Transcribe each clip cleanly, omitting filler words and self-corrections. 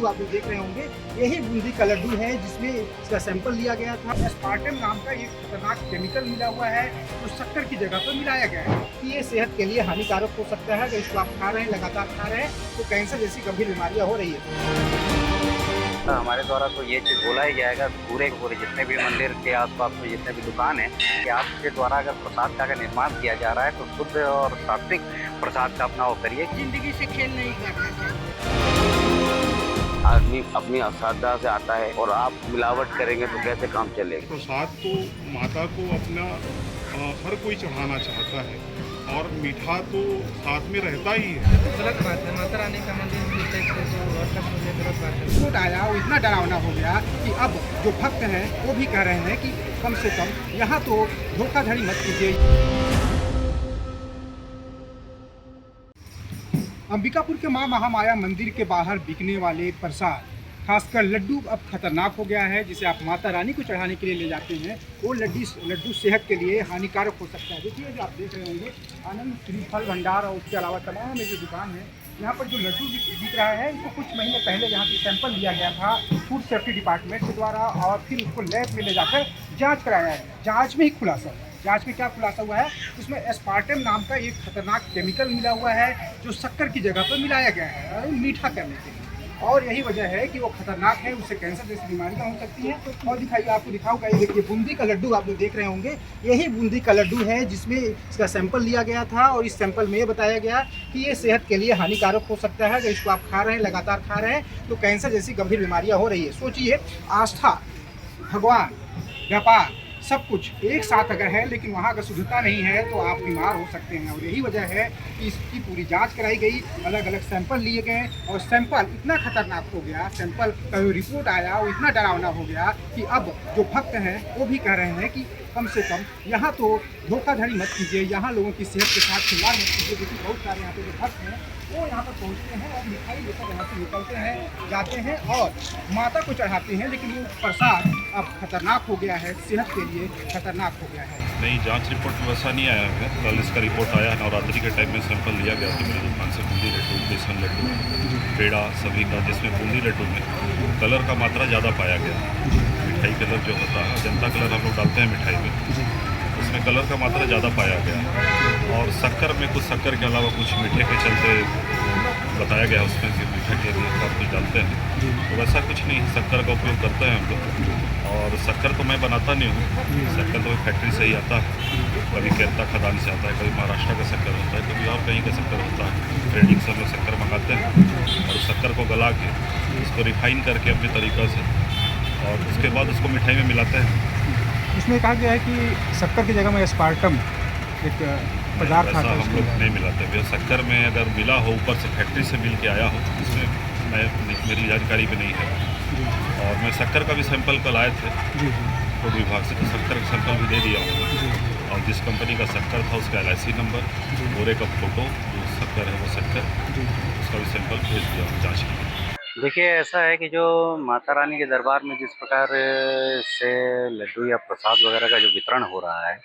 लड्डू आप लोग देख रहे होंगे, यही बूंदी का लड्डू है जिसमें इसका सैंपल लिया गया था। एस्पार्टम नाम का एक खतरनाक केमिकल मिला हुआ है जो शक्कर की जगह पर मिलाया गया है कि ये सेहत के लिए हानिकारक हो सकता है। अगर इसको आप खा रहे हैं, लगातार खा रहे हैं, तो कैंसर जैसी गंभीर बीमारियां हो रही है। हमारे द्वारा तो ये चीज़ बोला ही जाएगा पूरे के पूरे जितने भी मंदिर के आसपास में जितने भी दुकान है कि आपके द्वारा अगर प्रसाद का अगर निर्माण किया जा रहा है तो शुद्ध और सात्विक प्रसाद का अपना वो करिए। जिंदगी से खेल नहीं करना चाहिए। आदमी अपनी श्रद्धा से आता है और आप मिलावट करेंगे तो कैसे काम चलेगा। प्रसाद तो माता को अपना हर कोई चढ़ाना चाहता है और मीठा तो साथ में रहता ही है। गलत बात है, माता रानी का मंदिर गलत बात है। रिपोर्ट आया वो इतना डरावना हो गया कि अब जो भक्त हैं वो भी कह रहे हैं कि कम से कम यहाँ तो धोखाधड़ी मत कीजिए। अंबिकापुर के मां महामाया मंदिर के बाहर बिकने वाले प्रसाद, खासकर लड्डू, अब खतरनाक हो गया है। जिसे आप माता रानी को चढ़ाने के लिए ले जाते हैं, वो लड्डू सेहत के लिए हानिकारक हो सकता है। देखिए जो आप देख रहे होंगे, आनंद श्रीफल भंडार और उसके अलावा तमाम ये जो दुकान है, यहाँ पर जो लड्डू बिक रहा है, इसको कुछ महीने पहले यहाँ से सैंपल लिया गया था फूड सेफ्टी डिपार्टमेंट के द्वारा और फिर उसको लैब में ले जाकर जाँच कराया है। जाँच में ही खुलासा हुआ। जांच में क्या खुलासा हुआ है, उसमें एस्पार्टम नाम का एक खतरनाक केमिकल मिला हुआ है जो शक्कर की जगह पर मिलाया गया है मीठा करने के लिए। और यही वजह है कि वो खतरनाक है, उससे कैंसर जैसी बीमारियां हो सकती हैं। और दिखाइए, आपको दिखाऊंगा, ये देखिए बूंदी का लड्डू आप लोग देख रहे होंगे, यही बूंदी का लड्डू है जिसमें इसका सैंपल लिया गया था और इस सैंपल में ये बताया गया कि ये सेहत के लिए हानिकारक हो सकता है। अगर इसको आप खा रहे हैं, लगातार खा रहे हैं, तो कैंसर जैसी गंभीर बीमारियाँ हो रही है। सोचिए, आस्था, भगवान, व्यापार, सब कुछ एक साथ अगर है, लेकिन वहाँ अगर शुद्धता नहीं है तो आप बीमार हो सकते हैं। और यही वजह है कि इसकी पूरी जांच कराई गई, अलग अलग सैंपल लिए गए और सैंपल इतना खतरनाक हो गया, सैंपल का जो रिपोर्ट आया वो इतना डरावना हो गया कि अब जो भक्त हैं वो भी कह रहे हैं कि कम से कम यहाँ तो धोखाधड़ी मत कीजिए, यहाँ लोगों की सेहत के साथ खिलवाड़ मत कीजिए। क्योंकि बहुत सारे यहाँ पे जो भक्त हैं वो यहाँ पर पहुँचते हैं और मिठाई लेकर यहाँ से निकलते हैं, जाते हैं और माता को चढ़ाते हैं। लेकिन ये प्रसाद अब खतरनाक हो गया है, सेहत के लिए खतरनाक हो गया है। नहीं, जांच रिपोर्ट में वैसा नहीं आया है। कल इसका रिपोर्ट आया, नवरात्रि के टाइम में सैंपल लिया गया था मेरी दुकान से बूंदी लड्डू, बेसन लड्डू, पेड़ा सभी का, जिसमें बूंदी लड्डू में कलर का मात्रा ज़्यादा पाया गया। मिठाई कलर जो होता है, अजंता कलर हम लोग डालते हैं मिठाई में, उसमें कलर का मात्रा ज़्यादा पाया गया। और शक्कर में कुछ, शक्कर के अलावा कुछ मीठे के चलते बताया गया उसमें कि मीठे के लिए आप कुछ डालते हैं, तो वैसा कुछ नहीं है। शक्कर का उपयोग करते हैं हम लोग, और शक्कर तो मैं बनाता नहीं हूँ, शक्कर तो फैक्ट्री से ही आता है। कभी केरता खदान से आता है, कभी महाराष्ट्र का शक्कर होता है, कभी और कहीं का शक्कर होता है। ट्रेडिंग से हम लोग शक्कर मंगाते हैं और उस शक्कर को गला के उसको रिफाइन करके अपने तरीक़ा से, और उसके बाद उसको मिठाई में मिलाते हैं। इसमें कहा गया है कि शक्कर की जगह में एस्पार्टम एक पदार्थ आता है, हम लोग नहीं मिलाते भैया। शक्कर में अगर मिला हो, ऊपर से फैक्ट्री से मिल के आया हो, इसमें मेरी जानकारी भी नहीं है। और मैं शक्कर का भी सैंपल कल आए थे फूड विभाग से, तो शक्कर का सैंपल भी दे दिया हूँ। और जिस कंपनी का शक्कर था उसका LIC नंबर, बोरे का फ़ोटो, जो शक्कर है वो शक्कर, उसका भी सैंपल भेज दिया हूँ जाँच के लिए। देखिए, ऐसा है कि जो माता रानी के दरबार में जिस प्रकार से लड्डू या प्रसाद वगैरह का जो वितरण हो रहा है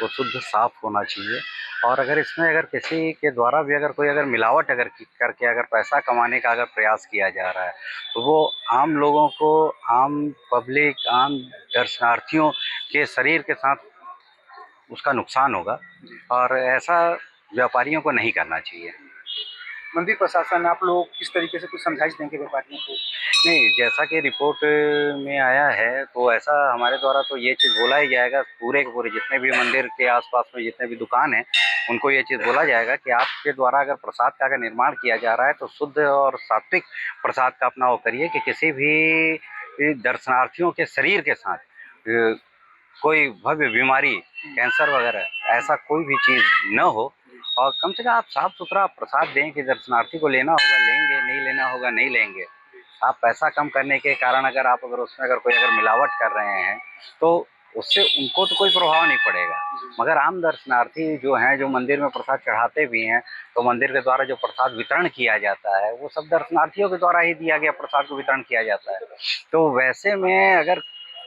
वो शुद्ध साफ होना चाहिए। और अगर इसमें अगर किसी के द्वारा भी अगर कोई अगर मिलावट अगर करके अगर पैसा कमाने का अगर प्रयास किया जा रहा है तो वो आम लोगों को, आम पब्लिक, आम दर्शनार्थियों के शरीर के साथ उसका नुकसान होगा और ऐसा व्यापारियों को नहीं करना चाहिए। मंदिर प्रशासन, आप लोग किस तरीके से कुछ समझाइश देंगे व्यापारियों को? नहीं, जैसा कि रिपोर्ट में आया है तो ऐसा हमारे द्वारा तो ये चीज़ बोला ही जाएगा पूरे के पूरे जितने भी मंदिर के आसपास में जितने भी दुकान हैं उनको ये चीज़ बोला जाएगा कि आपके द्वारा अगर प्रसाद का अगर निर्माण किया जा रहा है तो शुद्ध और सात्विक प्रसाद का अपना वो करिए कि किसी भी दर्शनार्थियों के शरीर के साथ कोई भव्य बीमारी, कैंसर वगैरह ऐसा कोई भी चीज़ न हो। और कम से कम आप साफ़ सुथरा प्रसाद दें कि दर्शनार्थी को लेना होगा लेंगे, नहीं लेना होगा नहीं लेंगे। आप पैसा कम करने के कारण अगर आप अगर उसमें अगर कोई अगर मिलावट कर रहे हैं तो उससे उनको तो कोई प्रभाव नहीं पड़ेगा, मगर आम दर्शनार्थी जो हैं, जो मंदिर में प्रसाद चढ़ाते भी हैं, तो मंदिर के द्वारा जो प्रसाद वितरण किया जाता है वो सब दर्शनार्थियों के द्वारा ही दिया गया प्रसाद को वितरण किया जाता है। तो वैसे में अगर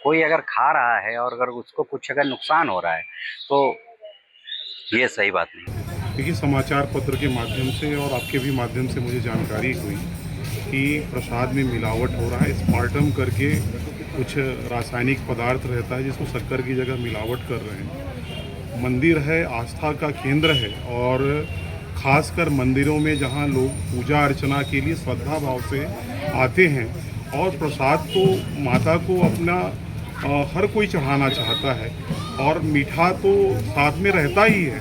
कोई अगर खा रहा है और अगर उसको कुछ अगर नुकसान हो रहा है तो ये सही बात नहीं। देखिए, समाचार पत्र के माध्यम से और आपके भी माध्यम से मुझे जानकारी हुई कि प्रसाद में मिलावट हो रहा है। स्पार्टम करके कुछ रासायनिक पदार्थ रहता है जिसको शक्कर की जगह मिलावट कर रहे हैं। मंदिर है, आस्था का केंद्र है, और ख़ासकर मंदिरों में जहाँ लोग पूजा अर्चना के लिए श्रद्धा भाव से आते हैं, और प्रसाद तो माता को अपना हर कोई चढ़ाना चाहता है, और मीठा तो साथ में रहता ही है।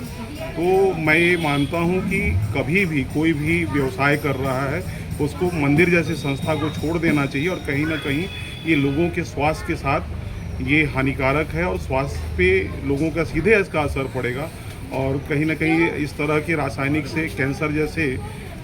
तो मैं ये मानता हूँ कि कभी भी कोई भी व्यवसाय कर रहा है उसको मंदिर जैसे संस्था को छोड़ देना चाहिए, और कहीं ना कहीं ये लोगों के स्वास्थ्य के साथ ये हानिकारक है, और स्वास्थ्य पे लोगों का सीधे इसका असर पड़ेगा, और कहीं ना कहीं इस तरह के रासायनिक से कैंसर जैसे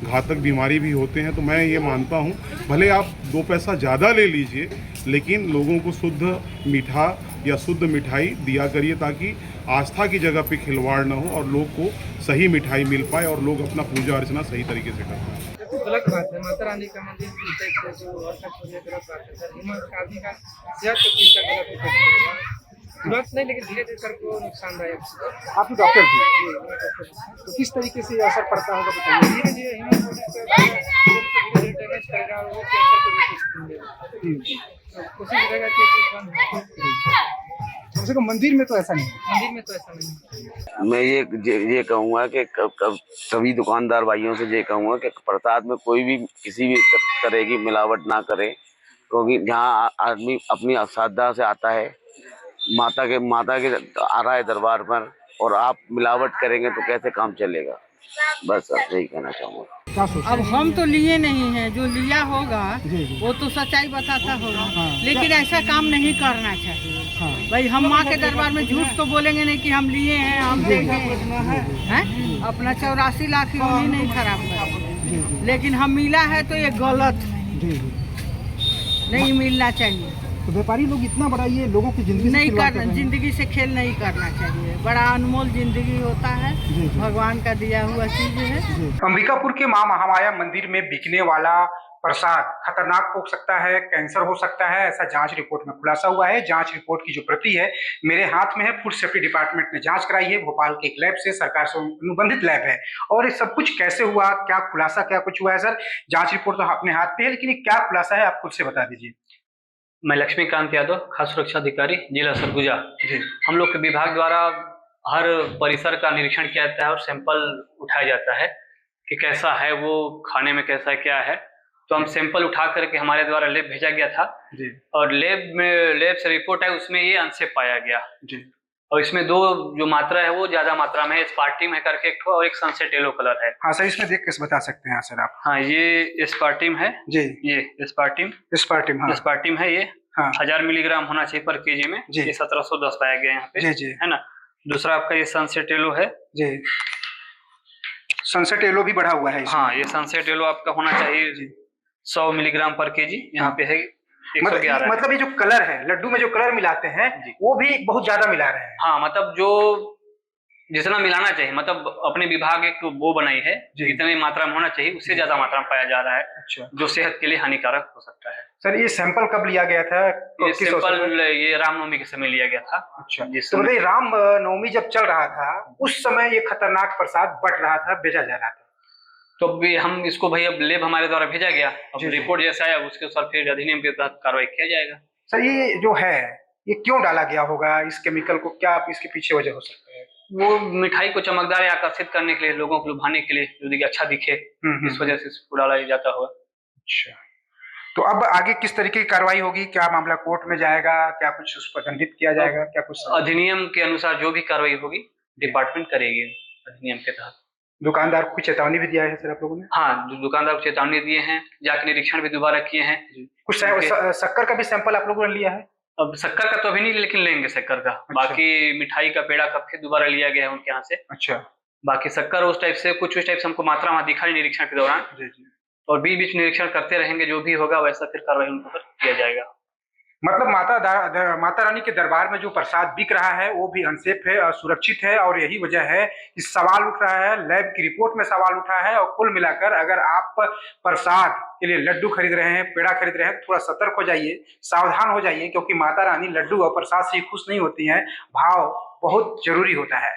घातक बीमारी भी होते हैं। तो मैं ये मानता हूँ भले आप 2 पैसा ज़्यादा ले लीजिए, लेकिन लोगों को शुद्ध मीठा या शुद्ध मिठाई दिया करिए, ताकि आस्था की जगह पे खिलवाड़ ना हो और लोग को सही मिठाई मिल पाए और लोग अपना पूजा अर्चना सही तरीके से कर पाए। तो गलत बात है, माता रानी का मंदिर गलत बात है सर। हिम्मत आदमी का सेहत के चीज का गलत इफेक्ट पड़ेगा, तुरंत नहीं लेकिन धीरे धीरे करके नुकसानदायक। आप डॉक्टर भी, तो किस तरीके से असर पड़ता होगा बताइए। धीरे धीरे हिम्मत डैमेज करेगा, वो कैंसर को भी कोशिश करेगा कि ये चीज बंद हो। कम से कम मंदिर में तो ऐसा नहीं है। मंदिर में तो ऐसा नहीं है। मैं ये कहूँगा कि सभी दुकानदार भाइयों से ये कहूँगा कि प्रसाद में कोई भी किसी भी तरह की मिलावट ना करे, क्योंकि जहाँ आदमी अपनी श्रद्धा से आता है, माता के आ रहा है दरबार पर, और आप मिलावट करेंगे तो कैसे काम चलेगा। बस अब यही कहना चाहूँगा। क्या सोचते अब हैं? हम तो लिए नहीं हैं, जो लिया होगा जी, जी। वो तो सच्चाई बताता होगा। हाँ। लेकिन ऐसा काम नहीं करना चाहिए। हाँ। भाई हम माँ के दरबार में झूठ तो बोलेंगे नहीं कि हम लिए हैं, हम देखे हैं। अपना 84 लाख यूनी नहीं खराब करेंगे, लेकिन हम मिला है तो ये गलत है, जी जी। नहीं मिलना चाहिए। तो व्यापारी लोग इतना बड़ा ये लोगों की जिंदगी से नहीं खिलवाड़ कर करना, रहे हैं। जिंदगी से खेल नहीं करना चाहिए। बड़ा अनमोल जिंदगी होता है, जी, जी। भगवान का दिया हुआ चीज है। अंबिकापुर के मां महामाया मंदिर में बिकने वाला प्रसाद खतरनाक हो सकता है, कैंसर हो सकता है, ऐसा जांच रिपोर्ट में खुलासा हुआ है। जांच रिपोर्ट की जो प्रति है मेरे हाथ में है। फूड सेफ्टी डिपार्टमेंट ने जांच कराई है, भोपाल के एक लैब से, सरकार से अनुबंधित लैब है। और ये सब कुछ कैसे हुआ, क्या खुलासा, क्या कुछ हुआ है सर? जांच रिपोर्ट तो अपने हाथ पे है, लेकिन ये क्या खुलासा है आप खुद से बता दीजिए। मैं लक्ष्मीकांत यादव, खास सुरक्षा अधिकारी, जिला सरगुजा। जी। हम लोग के विभाग द्वारा हर परिसर का निरीक्षण किया जाता है और सैंपल उठाया जाता है कि कैसा है वो, खाने में कैसा है, क्या है। तो हम सैंपल उठा करके हमारे द्वारा लैब भेजा गया था जी। और लैब से रिपोर्ट आई, उसमें ये अनसेफ पाया गया। जी। और इसमें 2 जो मात्रा है वो ज्यादा मात्रा में है, स्पार्टिम है करके एक ठो, और एक सनसेट येलो कलर है। हाँ सर, इसमें देख के बता सकते हैं सर आप। हाँ, ये स्पार्टिम है जी। ये स्पार्टिम हाँ। स्पार्टिम है। ये हाँ। 1000 मिलीग्राम होना चाहिए पर केजी में। जी। ये 1710 पाया गया यहाँ पे। जी जी। है ना। दूसरा आपका ये सनसेट येलो है। जी। सनसेट येलो भी बढ़ा हुआ है इसमें। हाँ, ये सनसेट येलो आपका होना चाहिए 100 मिलीग्राम पर केजी। यहाँ पे है 111। मतलब ये जो कलर है, लड्डू में जो कलर मिलाते हैं वो भी बहुत ज्यादा मिला रहे हैं। हाँ, मतलब जो जितना मिलाना चाहिए, मतलब अपने विभाग एक वो बनाई है, जितनी मात्रा में होना चाहिए उससे ज्यादा मात्रा में पाया जा रहा है। अच्छा। जो सेहत के लिए हानिकारक हो सकता है। सर ये सैंपल कब लिया गया था? ये सैंपल ये रामनवमी के समय लिया गया था। अच्छा। तो मतलब राम नवमी जब चल रहा था उस समय ये खतरनाक प्रसाद बट रहा था, बेचा जा रहा था। तो अभी हम इसको भाई अब लैब हमारे द्वारा भेजा गया, अब रिपोर्ट जैसा आया उसके अनुसार फिर अधिनियम के तहत कार्रवाई किया जाएगा। सर ये जो है ये क्यों डाला गया होगा इस केमिकल को, क्या आप इसके पीछे वजह हो सकता है? वो मिठाई को चमकदार या आकर्षित करने के लिए, लोगों को लुभाने के लिए, जो देखिए अच्छा दिखे, इस वजह से इसको डाला जाता होगा। अच्छा, तो अब आगे किस तरीके की कार्रवाई होगी? क्या मामला कोर्ट में जाएगा? क्या कुछ उस पर दंडित किया जाएगा? क्या कुछ अधिनियम के अनुसार जो भी कार्रवाई होगी डिपार्टमेंट करेगी अधिनियम के तहत। दुकानदार को चेतावनी भी दिया है सर आप लोगों ने? हाँ, दुकानदार को चेतावनी दिए हैं, जाकर निरीक्षण भी दोबारा किए हैं। कुछ शक्कर का भी सैंपल आप लोगों ने लिया है? अब शक्कर का तो अभी नहीं, लेकिन लेंगे शक्कर का। अच्छा। बाकी मिठाई का पेड़ा का फिर दोबारा लिया गया है उनके यहाँ से। अच्छा। बाकी शक्कर उस टाइप से, कुछ उस टाइप से हमको मात्रा वहाँ दिखा निरीक्षण के दौरान। और बीच बीच निरीक्षण करते रहेंगे, जो भी होगा वैसा फिर कार्रवाई उन पर किया जाएगा। मतलब माता रानी के दरबार में जो प्रसाद बिक रहा है वो भी अनसेफ है, असुरक्षित है, और यही वजह है कि सवाल उठ रहा है, लैब की रिपोर्ट में सवाल उठा है। और कुल मिलाकर अगर आप प्रसाद के लिए लड्डू खरीद रहे हैं, पेड़ा खरीद रहे हैं, तो थोड़ा सतर्क हो जाइए, सावधान हो जाइए, क्योंकि माता रानी लड्डू और प्रसाद से खुश नहीं होती हैं। भाव बहुत जरूरी होता है।